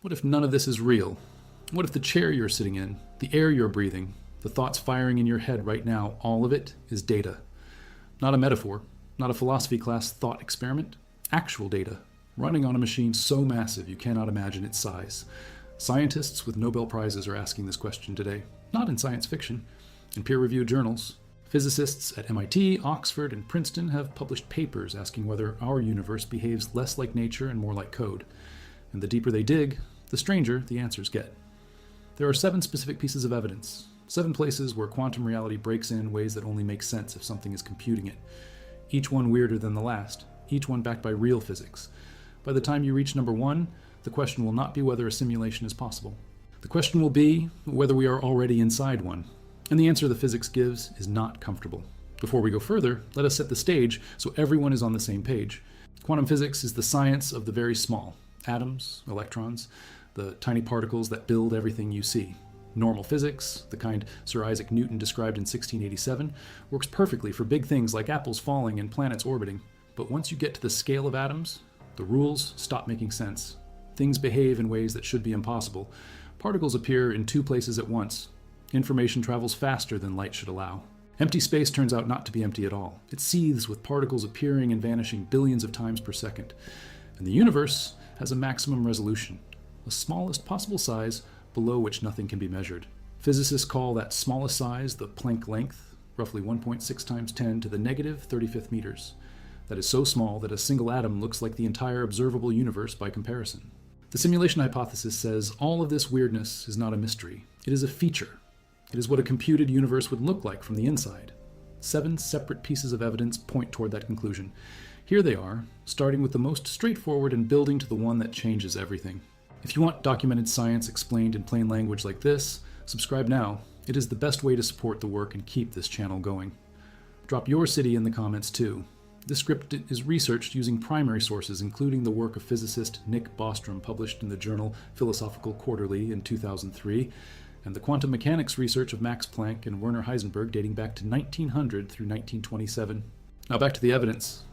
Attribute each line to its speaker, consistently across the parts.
Speaker 1: What if none of this is real? What if the chair you're sitting in, the air you're breathing, the thoughts firing in your head right now, all of it is data? Not a metaphor, not a philosophy class thought experiment, actual data, running on a machine so massive you cannot imagine its size. Scientists with Nobel Prizes are asking this question today, not in science fiction, in peer-reviewed journals. Physicists at MIT, Oxford, and Princeton have published papers asking whether our universe behaves less like nature and more like code. And the deeper they dig, the stranger the answers get. There are 7 specific pieces of evidence, 7 places where quantum reality breaks in ways that only make sense if something is computing it. Each one weirder than the last, each one backed by real physics. By the time you reach number 1, the question will not be whether a simulation is possible. The question will be whether we are already inside one. And the answer the physics gives is not comfortable. Before we go further, let us set the stage so everyone is on the same page. Quantum physics is the science of the very small. Atoms, electrons, the tiny particles that build everything you see. Normal physics, the kind Sir Isaac Newton described in 1687, works perfectly for big things like apples falling and planets orbiting. But once you get to the scale of atoms, the rules stop making sense. Things behave in ways that should be impossible. Particles appear in 2 places at once. Information travels faster than light should allow. Empty space turns out not to be empty at all. It seethes with particles appearing and vanishing billions of times per second. And the universe has a maximum resolution, the smallest possible size below which nothing can be measured. Physicists call that smallest size the Planck length, roughly 1.6 times 10 to the negative 35th meters. That is so small that a single atom looks like the entire observable universe by comparison. The simulation hypothesis says all of this weirdness is not a mystery. It is a feature. It is what a computed universe would look like from the inside. 7 separate pieces of evidence point toward that conclusion. Here they are, starting with the most straightforward and building to the one that changes everything. If you want documented science explained in plain language like this, subscribe now. It is the best way to support the work and keep this channel going. Drop your city in the comments too. This script is researched using primary sources, including the work of physicist Nick Bostrom, published in the journal Philosophical Quarterly in 2003, and the quantum mechanics research of Max Planck and Werner Heisenberg dating back to 1900 through 1927. Now back to the evidence.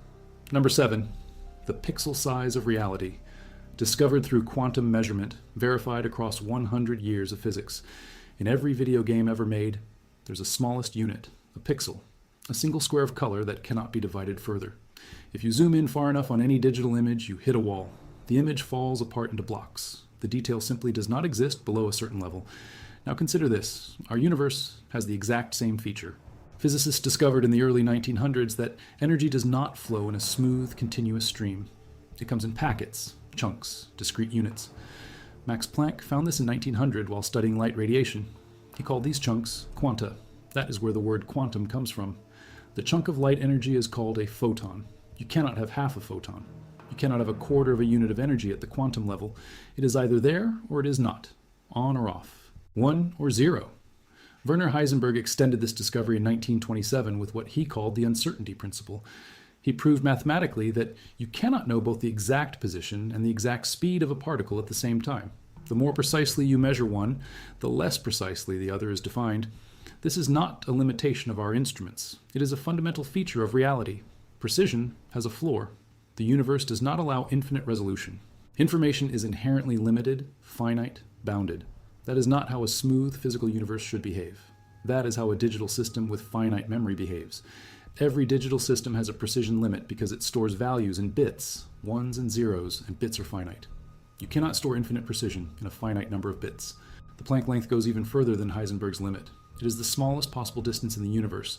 Speaker 1: Number 7, the pixel size of reality. Discovered through quantum measurement, verified across 100 years of physics. In every video game ever made, there's a smallest unit, a pixel, a single square of color that cannot be divided further. If you zoom in far enough on any digital image, you hit a wall. The image falls apart into blocks. The detail simply does not exist below a certain level. Now consider this. Our universe has the exact same feature. Physicists discovered in the early 1900s that energy does not flow in a smooth, continuous stream. It comes in packets, chunks, discrete units. Max Planck found this in 1900 while studying light radiation. He called these chunks quanta. That is where the word quantum comes from. The chunk of light energy is called a photon. You cannot have half a photon. You cannot have a quarter of a unit of energy at the quantum level. It is either there or it is not, on or off, 1 or 0. Werner Heisenberg extended this discovery in 1927 with what he called the uncertainty principle. He proved mathematically that you cannot know both the exact position and the exact speed of a particle at the same time. The more precisely you measure one, the less precisely the other is defined. This is not a limitation of our instruments. It is a fundamental feature of reality. Precision has a floor. The universe does not allow infinite resolution. Information is inherently limited, finite, bounded. That is not how a smooth physical universe should behave. That is how a digital system with finite memory behaves. Every digital system has a precision limit because it stores values in bits, 1s and 0s, and bits are finite. You cannot store infinite precision in a finite number of bits. The Planck length goes even further than Heisenberg's limit. It is the smallest possible distance in the universe.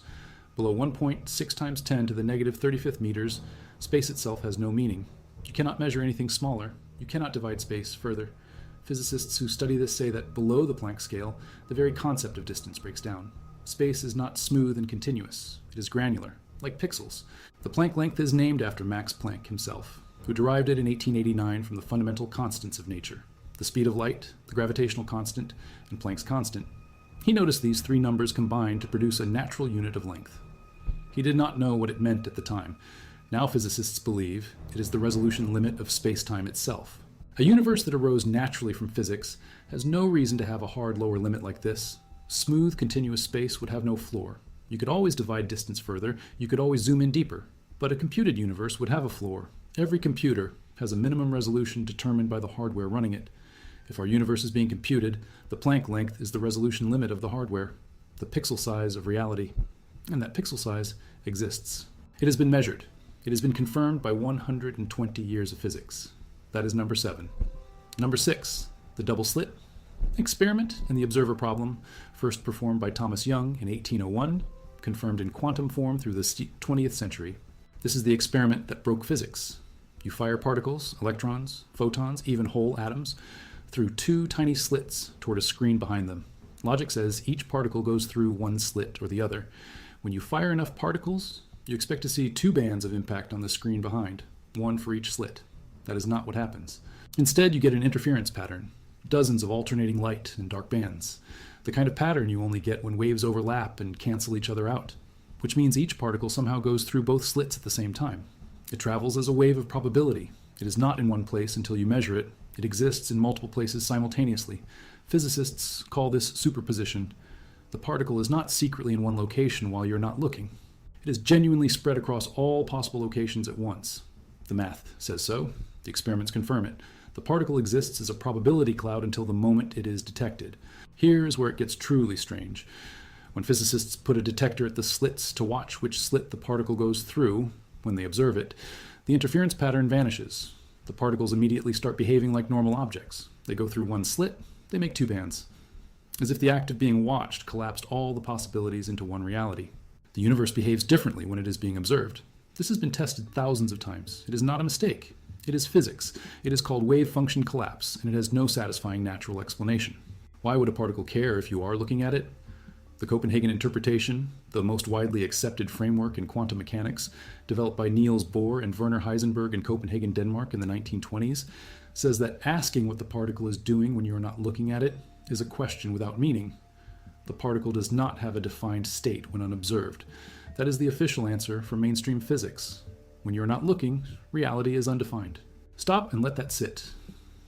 Speaker 1: Below 1.6 times 10 to the negative 35th meters, space itself has no meaning. You cannot measure anything smaller. You cannot divide space further. Physicists who study this say that below the Planck scale, the very concept of distance breaks down. Space is not smooth and continuous. It is granular, like pixels. The Planck length is named after Max Planck himself, who derived it in 1889 from the fundamental constants of nature: the speed of light, the gravitational constant, and Planck's constant. He noticed these 3 numbers combined to produce a natural unit of length. He did not know what it meant at the time. Now physicists believe it is the resolution limit of spacetime itself. A universe that arose naturally from physics has no reason to have a hard lower limit like this. Smooth, continuous space would have no floor. You could always divide distance further, you could always zoom in deeper. But a computed universe would have a floor. Every computer has a minimum resolution determined by the hardware running it. If our universe is being computed, the Planck length is the resolution limit of the hardware, the pixel size of reality, and that pixel size exists. It has been measured. It has been confirmed by 120 years of physics. That is number 7. Number 6, the double slit experiment and the observer problem, first performed by Thomas Young in 1801, confirmed in quantum form through the 20th century. This is the experiment that broke physics. You fire particles, electrons, photons, even whole atoms, through 2 tiny slits toward a screen behind them. Logic says each particle goes through one slit or the other. When you fire enough particles, you expect to see 2 bands of impact on the screen behind, one for each slit. That is not what happens. Instead, you get an interference pattern, dozens of alternating light and dark bands, the kind of pattern you only get when waves overlap and cancel each other out, which means each particle somehow goes through both slits at the same time. It travels as a wave of probability. It is not in one place until you measure it. It exists in multiple places simultaneously. Physicists call this superposition. The particle is not secretly in one location while you're not looking. It is genuinely spread across all possible locations at once. The math says so. The experiments confirm it. The particle exists as a probability cloud until the moment it is detected. Here is where it gets truly strange. When physicists put a detector at the slits to watch which slit the particle goes through, when they observe it, the interference pattern vanishes. The particles immediately start behaving like normal objects. They go through one slit, they make 2 bands. As if the act of being watched collapsed all the possibilities into one reality. The universe behaves differently when it is being observed. This has been tested thousands of times. It is not a mistake. It is physics. It is called wave function collapse, and it has no satisfying natural explanation. Why would a particle care if you are looking at it? The Copenhagen interpretation, the most widely accepted framework in quantum mechanics, developed by Niels Bohr and Werner Heisenberg in Copenhagen, Denmark in the 1920s, says that asking what the particle is doing when you are not looking at it is a question without meaning. The particle does not have a defined state when unobserved. That is the official answer from mainstream physics. When you are not looking, reality is undefined. Stop and let that sit.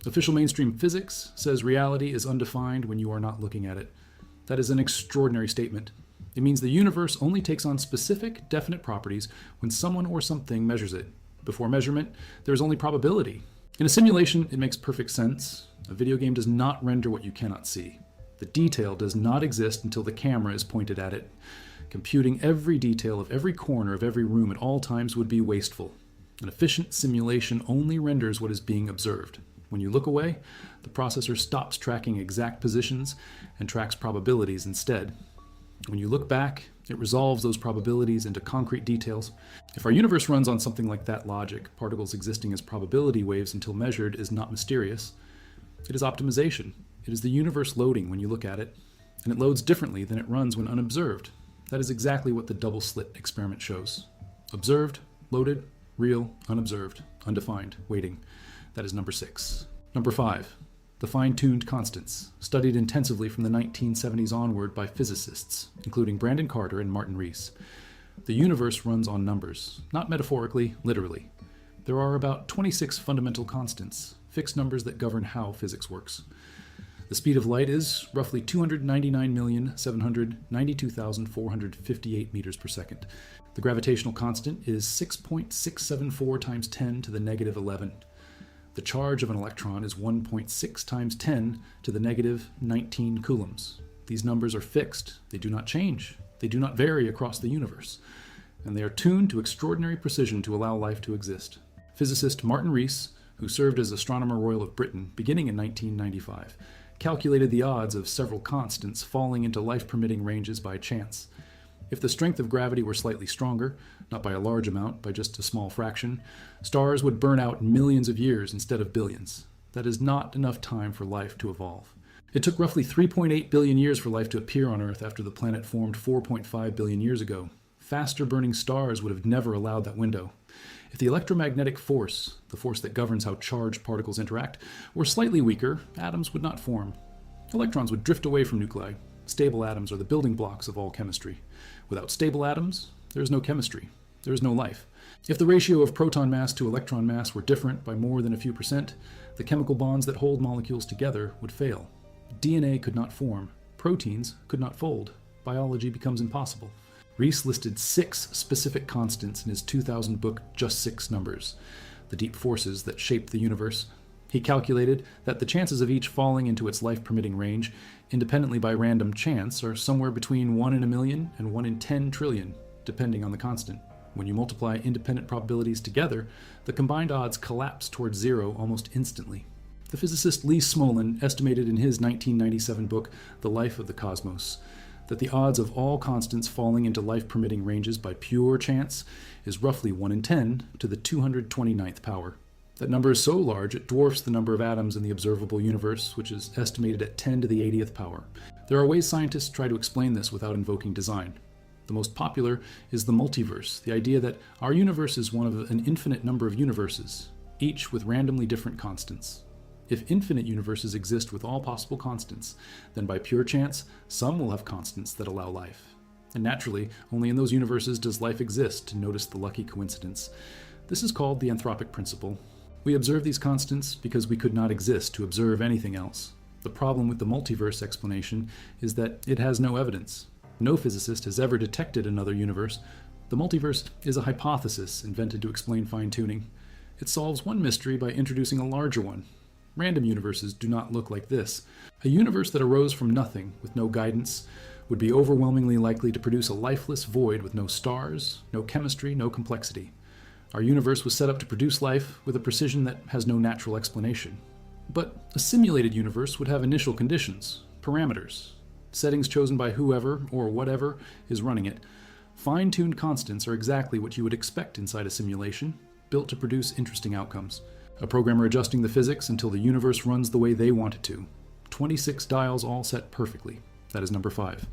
Speaker 1: Official mainstream physics says reality is undefined when you are not looking at it. That is an extraordinary statement. It means the universe only takes on specific, definite properties when someone or something measures it. Before measurement, there is only probability. In a simulation, it makes perfect sense. A video game does not render what you cannot see. The detail does not exist until the camera is pointed at it. Computing every detail of every corner of every room at all times would be wasteful. An efficient simulation only renders what is being observed. When you look away, the processor stops tracking exact positions and tracks probabilities instead. When you look back, it resolves those probabilities into concrete details. If our universe runs on something like that logic, particles existing as probability waves until measured is not mysterious. It is optimization. It is the universe loading when you look at it, and it loads differently than it runs when unobserved. That is exactly what the double slit experiment shows. Observed, loaded, real, unobserved, undefined, waiting. That is number 6. Number 5, the fine-tuned constants, studied intensively from the 1970s onward by physicists, including Brandon Carter and Martin Rees. The universe runs on numbers, not metaphorically, literally. There are about 26 fundamental constants, fixed numbers that govern how physics works. The speed of light is roughly 299,792,458 meters per second. The gravitational constant is 6.674 times 10 to the negative 11. The charge of an electron is 1.6 times 10 to the negative 19 coulombs. These numbers are fixed. They do not change. They do not vary across the universe. And they are tuned to extraordinary precision to allow life to exist. Physicist Martin Rees, who served as Astronomer Royal of Britain beginning in 1995, calculated the odds of several constants falling into life-permitting ranges by chance. If the strength of gravity were slightly stronger, not by a large amount, by just a small fraction, stars would burn out in millions of years instead of billions. That is not enough time for life to evolve. It took roughly 3.8 billion years for life to appear on Earth after the planet formed 4.5 billion years ago. Faster burning stars would have never allowed that window. If the electromagnetic force, the force that governs how charged particles interact, were slightly weaker, atoms would not form. Electrons would drift away from nuclei. Stable atoms are the building blocks of all chemistry. Without stable atoms, there is no chemistry. There is no life. If the ratio of proton mass to electron mass were different by more than a few percent, the chemical bonds that hold molecules together would fail. DNA could not form. Proteins could not fold. Biology becomes impossible. Rees listed 6 specific constants in his 2000 book, Just 6 Numbers, the deep forces that shape the universe. He calculated that the chances of each falling into its life-permitting range, independently by random chance, are somewhere between 1 in a million and 1 in 10 trillion, depending on the constant. When you multiply independent probabilities together, the combined odds collapse towards zero almost instantly. The physicist Lee Smolin estimated in his 1997 book, The Life of the Cosmos, that the odds of all constants falling into life-permitting ranges by pure chance is roughly 1 in 10 to the 229th power. That number is so large it dwarfs the number of atoms in the observable universe, which is estimated at 10 to the 80th power. There are ways scientists try to explain this without invoking design. The most popular is the multiverse, the idea that our universe is one of an infinite number of universes, each with randomly different constants. If infinite universes exist with all possible constants, then by pure chance, some will have constants that allow life. And naturally, only in those universes does life exist to notice the lucky coincidence. This is called the anthropic principle. We observe these constants because we could not exist to observe anything else. The problem with the multiverse explanation is that it has no evidence. No physicist has ever detected another universe. The multiverse is a hypothesis invented to explain fine-tuning. It solves one mystery by introducing a larger one. Random universes do not look like this. A universe that arose from nothing, with no guidance, would be overwhelmingly likely to produce a lifeless void with no stars, no chemistry, no complexity. Our universe was set up to produce life with a precision that has no natural explanation. But a simulated universe would have initial conditions, parameters, settings chosen by whoever or whatever is running it. Fine-tuned constants are exactly what you would expect inside a simulation, built to produce interesting outcomes. A programmer adjusting the physics until the universe runs the way they want it to. 26 dials all set perfectly. That is number 5.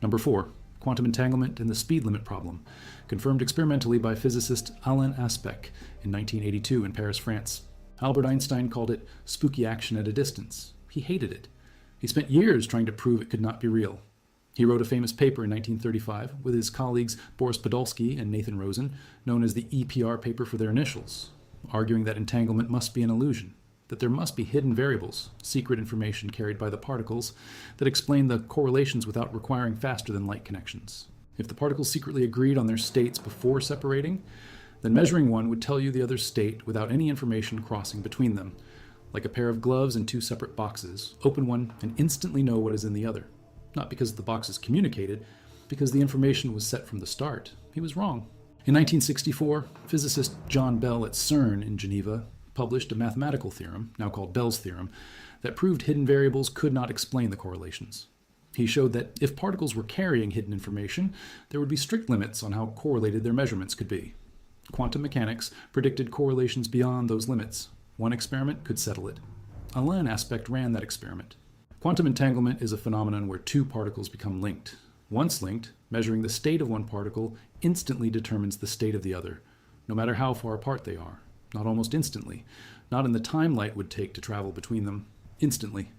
Speaker 1: Number 4. Quantum entanglement and the speed limit problem, confirmed experimentally by physicist Alain Aspect in 1982 in Paris, France. Albert Einstein called it spooky action at a distance. He hated it. He spent years trying to prove it could not be real. He wrote a famous paper in 1935 with his colleagues Boris Podolsky and Nathan Rosen, known as the EPR paper for their initials, arguing that entanglement must be an illusion, that there must be hidden variables, secret information carried by the particles, that explain the correlations without requiring faster-than-light connections. If the particles secretly agreed on their states before separating, then measuring one would tell you the other's state without any information crossing between them. Like a pair of gloves in 2 separate boxes, open one and instantly know what is in the other. Not because the boxes communicated, because the information was set from the start. He was wrong. In 1964, physicist John Bell at CERN in Geneva published a mathematical theorem, now called Bell's theorem, that proved hidden variables could not explain the correlations. He showed that if particles were carrying hidden information, there would be strict limits on how correlated their measurements could be. Quantum mechanics predicted correlations beyond those limits. One experiment could settle it. Alain Aspect ran that experiment. Quantum entanglement is a phenomenon where 2 particles become linked. Once linked, measuring the state of one particle instantly determines the state of the other, no matter how far apart they are. Not almost instantly, not in the time light would take to travel between them, instantly.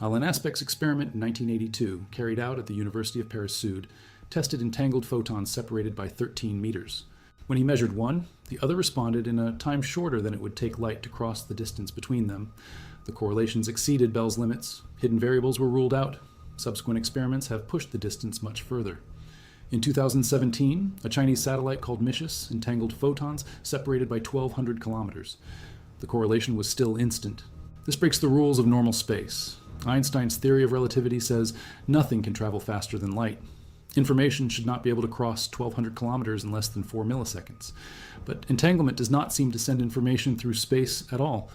Speaker 1: Alain Aspect's experiment in 1982, carried out at the University of Paris-Sud, tested entangled photons separated by 13 meters. When he measured one, the other responded in a time shorter than it would take light to cross the distance between them. The correlations exceeded Bell's limits, hidden variables were ruled out. Subsequent experiments have pushed the distance much further. In 2017, a Chinese satellite called Micius entangled photons separated by 1,200 kilometers. The correlation was still instant. This breaks the rules of normal space. Einstein's theory of relativity says nothing can travel faster than light. Information should not be able to cross 1,200 kilometers in less than 4 milliseconds. But entanglement does not seem to send information through space at all.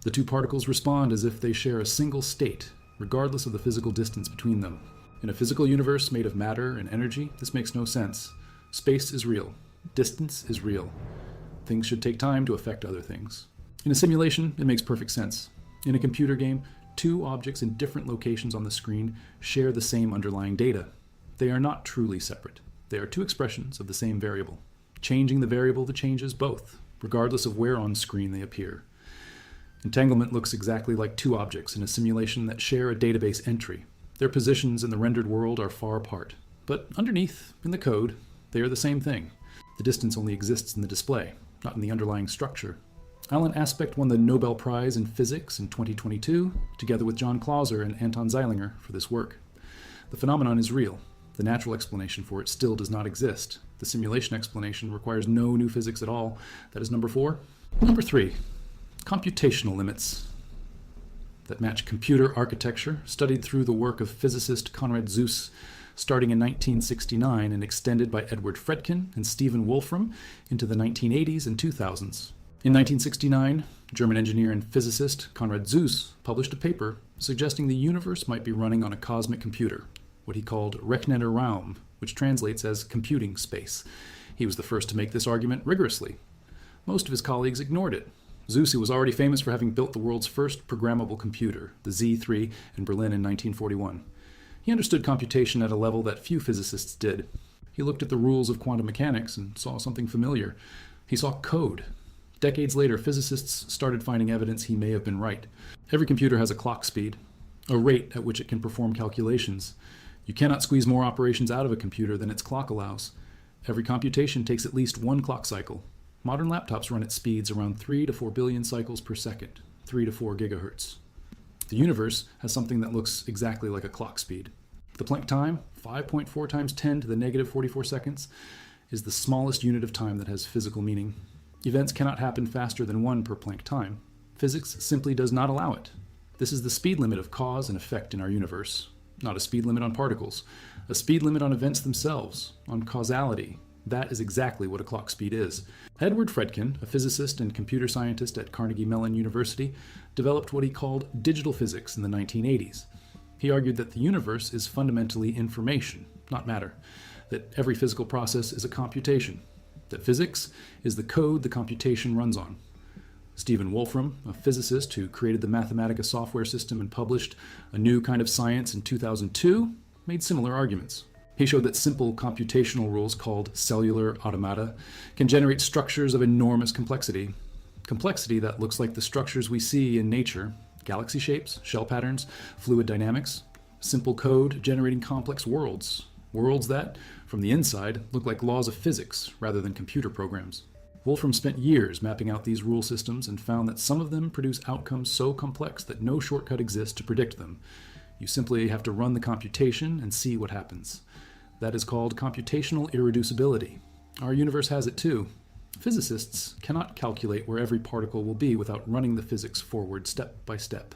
Speaker 1: The 2 particles respond as if they share a single state, regardless of the physical distance between them. In a physical universe made of matter and energy, this makes no sense. Space is real. Distance is real. Things should take time to affect other things. In a simulation, it makes perfect sense. In a computer game, 2 objects in different locations on the screen share the same underlying data. They are not truly separate. They are 2 expressions of the same variable. Changing the variable changes both, regardless of where on screen they appear. Entanglement looks exactly like 2 objects in a simulation that share a database entry. Their positions in the rendered world are far apart, but underneath, in the code, they are the same thing. The distance only exists in the display, not in the underlying structure. Alain Aspect won the Nobel Prize in Physics in 2022, together with John Clauser and Anton Zeilinger for this work. The phenomenon is real. The natural explanation for it still does not exist. The simulation explanation requires no new physics at all. That is number 4. Number 3. Computational limits that match computer architecture, studied through the work of physicist Konrad Zuse, starting in 1969 and extended by Edward Fredkin and Stephen Wolfram into the 1980s and 2000s. In 1969, German engineer and physicist Konrad Zuse published a paper suggesting the universe might be running on a cosmic computer, what he called rechnender Raum, which translates as computing space. He was the first to make this argument rigorously. Most of his colleagues ignored it. Zuse was already famous for having built the world's first programmable computer, the Z3, in Berlin in 1941. He understood computation at a level that few physicists did. He looked at the rules of quantum mechanics and saw something familiar. He saw code. Decades later, physicists started finding evidence he may have been right. Every computer has a clock speed, a rate at which it can perform calculations. You cannot squeeze more operations out of a computer than its clock allows. Every computation takes at least one clock cycle. Modern laptops run at speeds around 3 to 4 billion cycles per second, 3 to 4 gigahertz. The universe has something that looks exactly like a clock speed. The Planck time, 5.4 times 10 to the negative 44 seconds, is the smallest unit of time that has physical meaning. Events cannot happen faster than 1 per Planck time. Physics simply does not allow it. This is the speed limit of cause and effect in our universe. Not a speed limit on particles, a speed limit on events themselves, on causality. That is exactly what a clock speed is. Edward Fredkin, a physicist and computer scientist at Carnegie Mellon University, developed what he called digital physics in the 1980s. He argued that the universe is fundamentally information, not matter, that every physical process is a computation, that physics is the code the computation runs on. Stephen Wolfram, a physicist who created the Mathematica software system and published A New Kind of Science in 2002, made similar arguments. He showed that simple computational rules called cellular automata can generate structures of enormous complexity. Complexity that looks like the structures we see in nature, galaxy shapes, shell patterns, fluid dynamics, simple code generating complex worlds. Worlds that, from the inside, look like laws of physics rather than computer programs. Wolfram spent years mapping out these rule systems and found that some of them produce outcomes so complex that no shortcut exists to predict them. You simply have to run the computation and see what happens. That is called computational irreducibility. Our universe has it too. Physicists cannot calculate where every particle will be without running the physics forward step by step.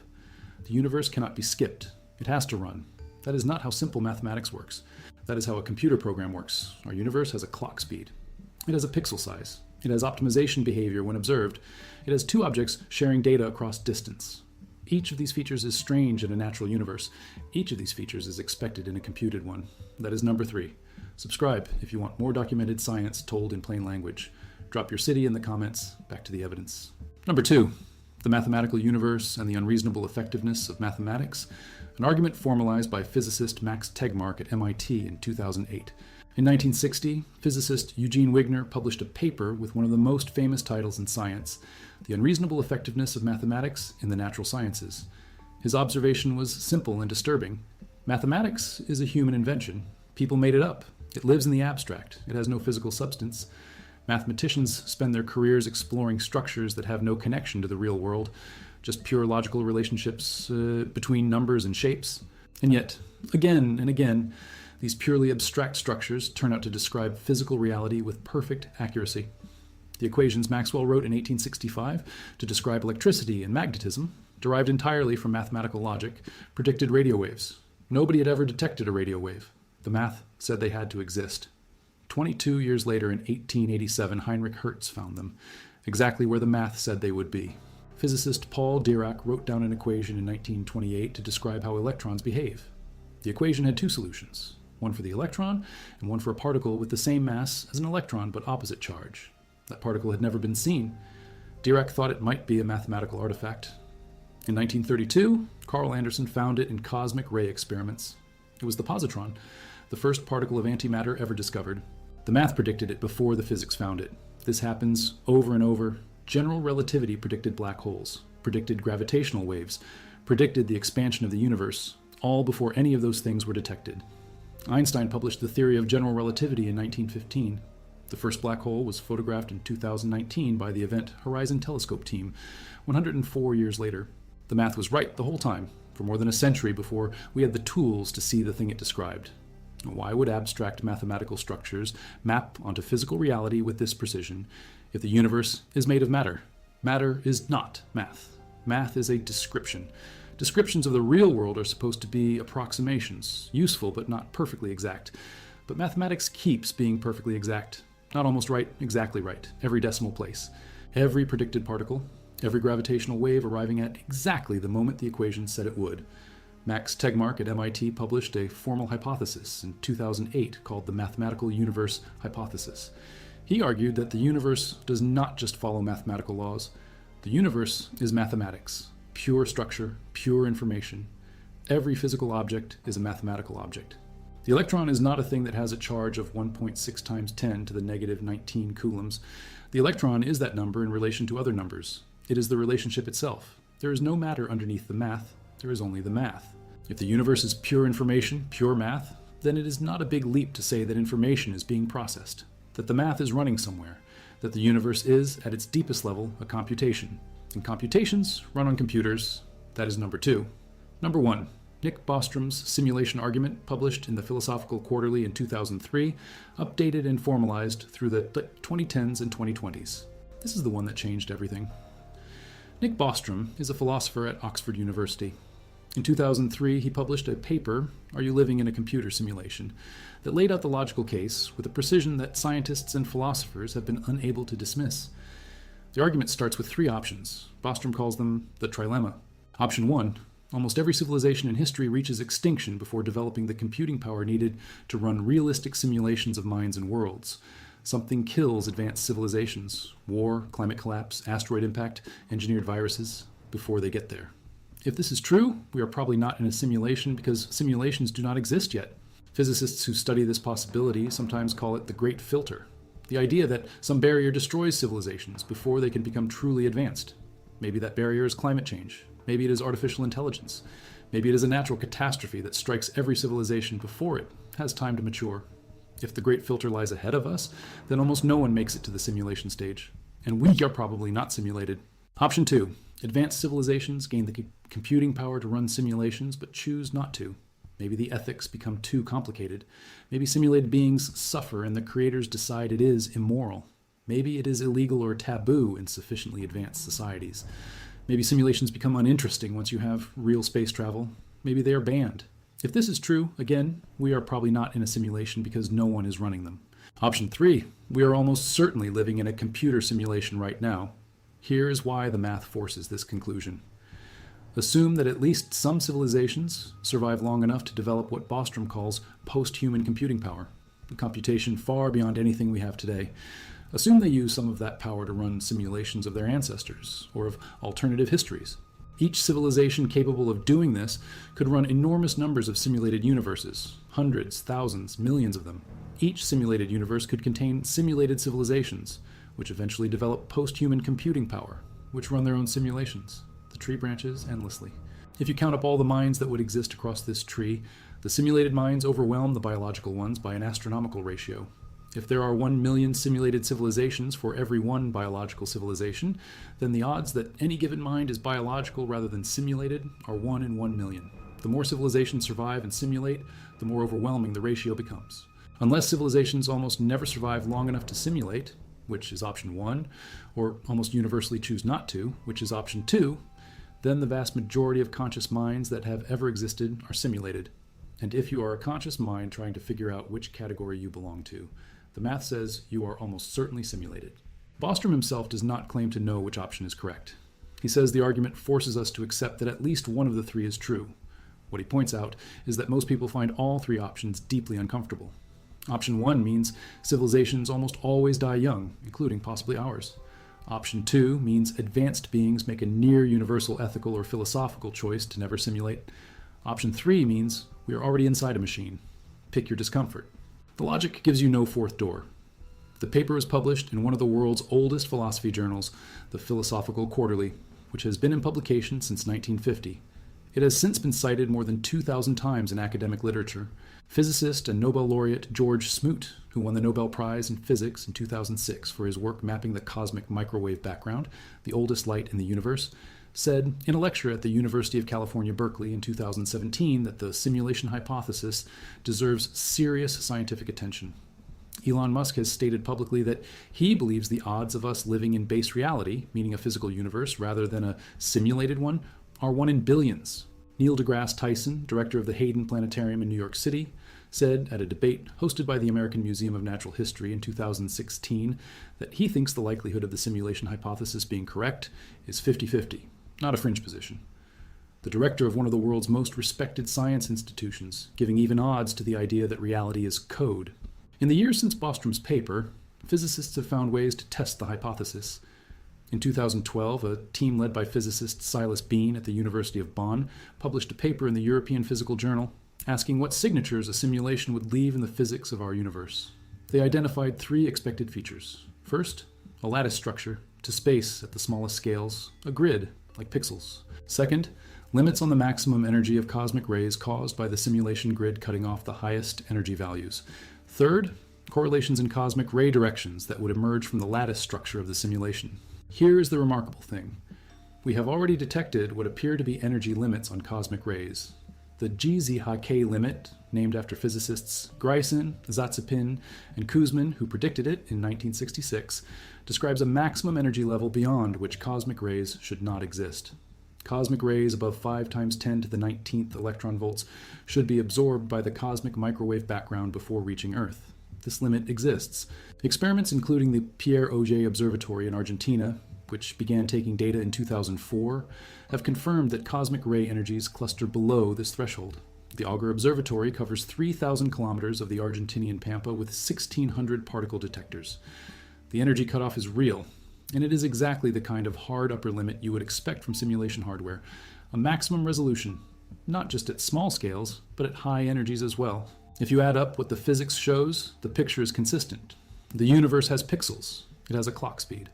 Speaker 1: The universe cannot be skipped. It has to run. That is not how simple mathematics works. That is how a computer program works. Our universe has a clock speed. It has a pixel size. It has optimization behavior when observed. It has two objects sharing data across distance. Each of these features is strange in a natural universe. Each of these features is expected in a computed one. That is number 3. Subscribe if you want more documented science told in plain language. Drop your city in the comments. Back to the evidence. Number 2, the mathematical universe and the unreasonable effectiveness of mathematics, an argument formalized by physicist Max Tegmark at MIT in 2008. In 1960, physicist Eugene Wigner published a paper with one of the most famous titles in science, The Unreasonable Effectiveness of Mathematics in the Natural Sciences. His observation was simple and disturbing. Mathematics is a human invention. People made it up. It lives in the abstract. It has no physical substance. Mathematicians spend their careers exploring structures that have no connection to the real world, just pure logical relationships between numbers and shapes. And yet, again and again, these purely abstract structures turn out to describe physical reality with perfect accuracy. The equations Maxwell wrote in 1865 to describe electricity and magnetism, derived entirely from mathematical logic, predicted radio waves. Nobody had ever detected a radio wave. The math said they had to exist. 22 years later, in 1887, Heinrich Hertz found them, exactly where the math said they would be. Physicist Paul Dirac wrote down an equation in 1928 to describe how electrons behave. The equation had two solutions, one for the electron and one for a particle with the same mass as an electron but opposite charge. That particle had never been seen. Dirac thought it might be a mathematical artifact. In 1932, Carl Anderson found it in cosmic ray experiments. It was the positron, the first particle of antimatter ever discovered. The math predicted it before the physics found it. This happens over and over. General relativity predicted black holes, predicted gravitational waves, predicted the expansion of the universe, all before any of those things were detected. Einstein published the theory of general relativity in 1915. The first black hole was photographed in 2019 by the Event Horizon Telescope team, 104 years later. The math was right the whole time, for more than a century before we had the tools to see the thing it described. Why would abstract mathematical structures map onto physical reality with this precision if the universe is made of matter? Matter is not math. Math is a description. Descriptions of the real world are supposed to be approximations, useful but not perfectly exact. But mathematics keeps being perfectly exact. Not almost right, exactly right, every decimal place. Every predicted particle, every gravitational wave arriving at exactly the moment the equation said it would. Max Tegmark at MIT published a formal hypothesis in 2008 called the mathematical universe hypothesis. He argued that the universe does not just follow mathematical laws. The universe is mathematics, pure structure, pure information. Every physical object is a mathematical object. The electron is not a thing that has a charge of 1.6 times 10 to the negative 19 coulombs. The electron is that number in relation to other numbers. It is the relationship itself. There is no matter underneath the math. There is only the math. If the universe is pure information, pure math, then it is not a big leap to say that information is being processed, that the math is running somewhere, that the universe is, at its deepest level, a computation. And computations run on computers. That is number two. Number one, Nick Bostrom's simulation argument, published in the Philosophical Quarterly in 2003, updated and formalized through the 2010s and 2020s. This is the one that changed everything. Nick Bostrom is a philosopher at Oxford University. In 2003, he published a paper, Are You Living in a Computer Simulation?, that laid out the logical case with a precision that scientists and philosophers have been unable to dismiss. The argument starts with three options. Bostrom calls them the trilemma. Option one, almost every civilization in history reaches extinction before developing the computing power needed to run realistic simulations of minds and worlds. Something kills advanced civilizations, war, climate collapse, asteroid impact, engineered viruses, before they get there. If this is true, we are probably not in a simulation because simulations do not exist yet. Physicists who study this possibility sometimes call it the Great Filter, the idea that some barrier destroys civilizations before they can become truly advanced. Maybe that barrier is climate change. Maybe it is artificial intelligence. Maybe it is a natural catastrophe that strikes every civilization before it has time to mature. If the Great Filter lies ahead of us, then almost no one makes it to the simulation stage. And we are probably not simulated. Option two, advanced civilizations gain the computing power to run simulations, but choose not to. Maybe the ethics become too complicated. Maybe simulated beings suffer and the creators decide it is immoral. Maybe it is illegal or taboo in sufficiently advanced societies. Maybe simulations become uninteresting once you have real space travel. Maybe they are banned. If this is true, again, we are probably not in a simulation because no one is running them. Option three, we are almost certainly living in a computer simulation right now. Here is why the math forces this conclusion. Assume that at least some civilizations survive long enough to develop what Bostrom calls post-human computing power, a computation far beyond anything we have today. Assume they use some of that power to run simulations of their ancestors or of alternative histories. Each civilization capable of doing this could run enormous numbers of simulated universes, hundreds, thousands, millions of them. Each simulated universe could contain simulated civilizations, which eventually develop post-human computing power, which run their own simulations. The tree branches endlessly. If you count up all the minds that would exist across this tree, the simulated minds overwhelm the biological ones by an astronomical ratio. If there are 1 million simulated civilizations for every one biological civilization, then the odds that any given mind is biological rather than simulated are 1 in 1 million. The more civilizations survive and simulate, the more overwhelming the ratio becomes. Unless civilizations almost never survive long enough to simulate, which is option one, or almost universally choose not to, which is option two, then the vast majority of conscious minds that have ever existed are simulated. And if you are a conscious mind trying to figure out which category you belong to, the math says you are almost certainly simulated. Bostrom himself does not claim to know which option is correct. He says the argument forces us to accept that at least one of the three is true. What he points out is that most people find all three options deeply uncomfortable. Option one means civilizations almost always die young, including possibly ours. Option two means advanced beings make a near universal ethical or philosophical choice to never simulate. Option three means we are already inside a machine. Pick your discomfort. The logic gives you no fourth door. The paper was published in one of the world's oldest philosophy journals, the Philosophical Quarterly, which has been in publication since 1950. It has since been cited more than 2,000 times in academic literature. Physicist and Nobel laureate George Smoot, who won the Nobel Prize in Physics in 2006 for his work mapping the cosmic microwave background, the oldest light in the universe, said in a lecture at the University of California, Berkeley in 2017 that the simulation hypothesis deserves serious scientific attention. Elon Musk has stated publicly that he believes the odds of us living in base reality, meaning a physical universe rather than a simulated one, are 1 in billions. Neil deGrasse Tyson, director of the Hayden Planetarium in New York City, said at a debate hosted by the American Museum of Natural History in 2016 that he thinks the likelihood of the simulation hypothesis being correct is 50-50, not a fringe position. The director of one of the world's most respected science institutions, giving even odds to the idea that reality is code. In the years since Bostrom's paper, physicists have found ways to test the hypothesis. In 2012, a team led by physicist Silas Bean at the University of Bonn published a paper in the European Physical Journal asking what signatures a simulation would leave in the physics of our universe. They identified 3 expected features. First, a lattice structure to space at the smallest scales, a grid, like pixels. Second, limits on the maximum energy of cosmic rays caused by the simulation grid cutting off the highest energy values. Third, correlations in cosmic ray directions that would emerge from the lattice structure of the simulation. Here is the remarkable thing. We have already detected what appear to be energy limits on cosmic rays. The GZHK limit, named after physicists Greisen, Zatsepin, and Kuzmin, who predicted it in 1966, describes a maximum energy level beyond which cosmic rays should not exist. Cosmic rays above 5 × 10 to the 19th electron volts should be absorbed by the cosmic microwave background before reaching Earth. This limit exists. Experiments including the Pierre Auger Observatory in Argentina, which began taking data in 2004, have confirmed that cosmic ray energies cluster below this threshold. The Auger Observatory covers 3,000 kilometers of the Argentinian Pampa with 1,600 particle detectors. The energy cutoff is real, and it is exactly the kind of hard upper limit you would expect from simulation hardware, a maximum resolution, not just at small scales, but at high energies as well. If you add up what the physics shows, the picture is consistent. The universe has pixels. It has a clock speed.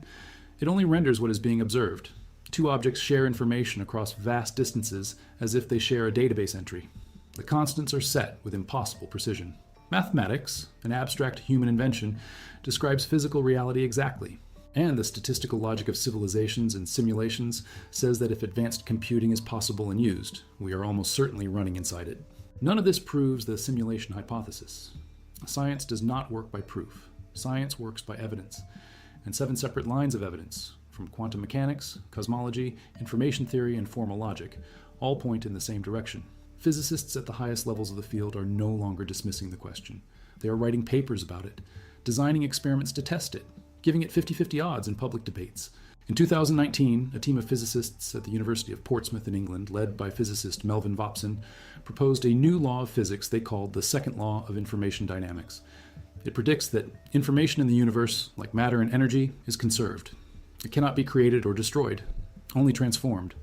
Speaker 1: It only renders what is being observed. 2 objects share information across vast distances as if they share a database entry. The constants are set with impossible precision. Mathematics, an abstract human invention, describes physical reality exactly. And the statistical logic of civilizations and simulations says that if advanced computing is possible and used, we are almost certainly running inside it. None of this proves the simulation hypothesis. Science does not work by proof. Science works by evidence. And 7 separate lines of evidence, from quantum mechanics, cosmology, information theory, and formal logic, all point in the same direction. Physicists at the highest levels of the field are no longer dismissing the question. They are writing papers about it, designing experiments to test it, giving it 50-50 odds in public debates. In 2019, a team of physicists at the University of Portsmouth in England, led by physicist Melvin Vopson, proposed a new law of physics they called the second law of information dynamics. It predicts that information in the universe, like matter and energy, is conserved. It cannot be created or destroyed, only transformed.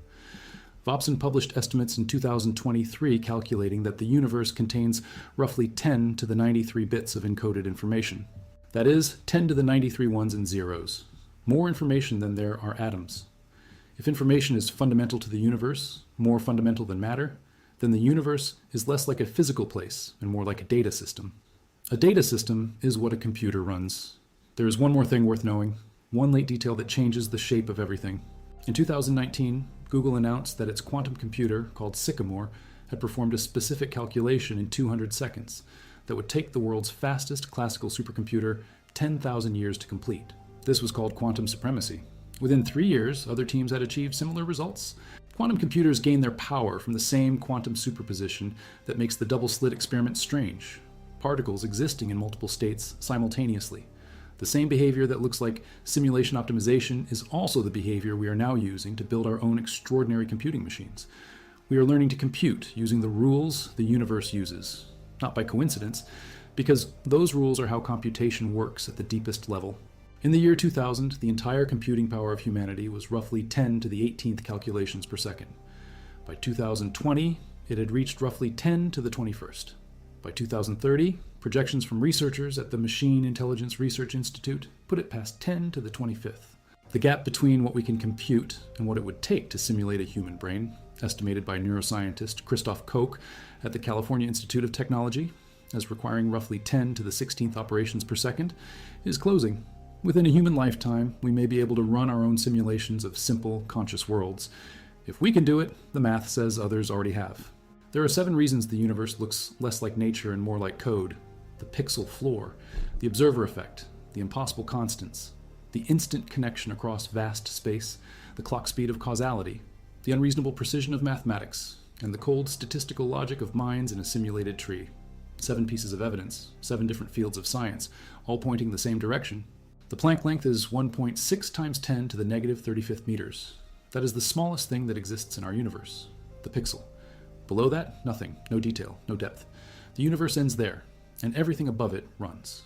Speaker 1: Vopson published estimates in 2023 calculating that the universe contains roughly 10 to the 93 bits of encoded information. That is, 10 to the 93 ones and zeros. More information than there are atoms. If information is fundamental to the universe, more fundamental than matter, then the universe is less like a physical place and more like a data system. A data system is what a computer runs. There is one more thing worth knowing, one late detail that changes the shape of everything. In 2019, Google announced that its quantum computer, called Sycamore, had performed a specific calculation in 200 seconds that would take the world's fastest classical supercomputer 10,000 years to complete. This was called quantum supremacy. Within 3 years, other teams had achieved similar results. Quantum computers gain their power from the same quantum superposition that makes the double-slit experiment strange. Particles existing in multiple states simultaneously. The same behavior that looks like simulation optimization is also the behavior we are now using to build our own extraordinary computing machines. We are learning to compute using the rules the universe uses. Not by coincidence, because those rules are how computation works at the deepest level. In the year 2000, the entire computing power of humanity was roughly 10 to the 18th calculations per second. By 2020, it had reached roughly 10 to the 21st. By 2030, projections from researchers at the Machine Intelligence Research Institute put it past 10 to the 25th. The gap between what we can compute and what it would take to simulate a human brain, estimated by neuroscientist Christoph Koch at the California Institute of Technology, as requiring roughly 10 to the 16th operations per second, is closing. Within a human lifetime, we may be able to run our own simulations of simple, conscious worlds. If we can do it, the math says others already have. There are 7 reasons the universe looks less like nature and more like code. the pixel floor, the observer effect, the impossible constants, the instant connection across vast space, the clock speed of causality, the unreasonable precision of mathematics, and the cold statistical logic of minds in a simulated tree. 7 pieces of evidence, 7 different fields of science, all pointing the same direction. The Planck length is 1.6 times 10 to the negative 35th meters. That is the smallest thing that exists in our universe, the pixel. Below that, nothing, no detail, no depth. The universe ends there, and everything above it runs.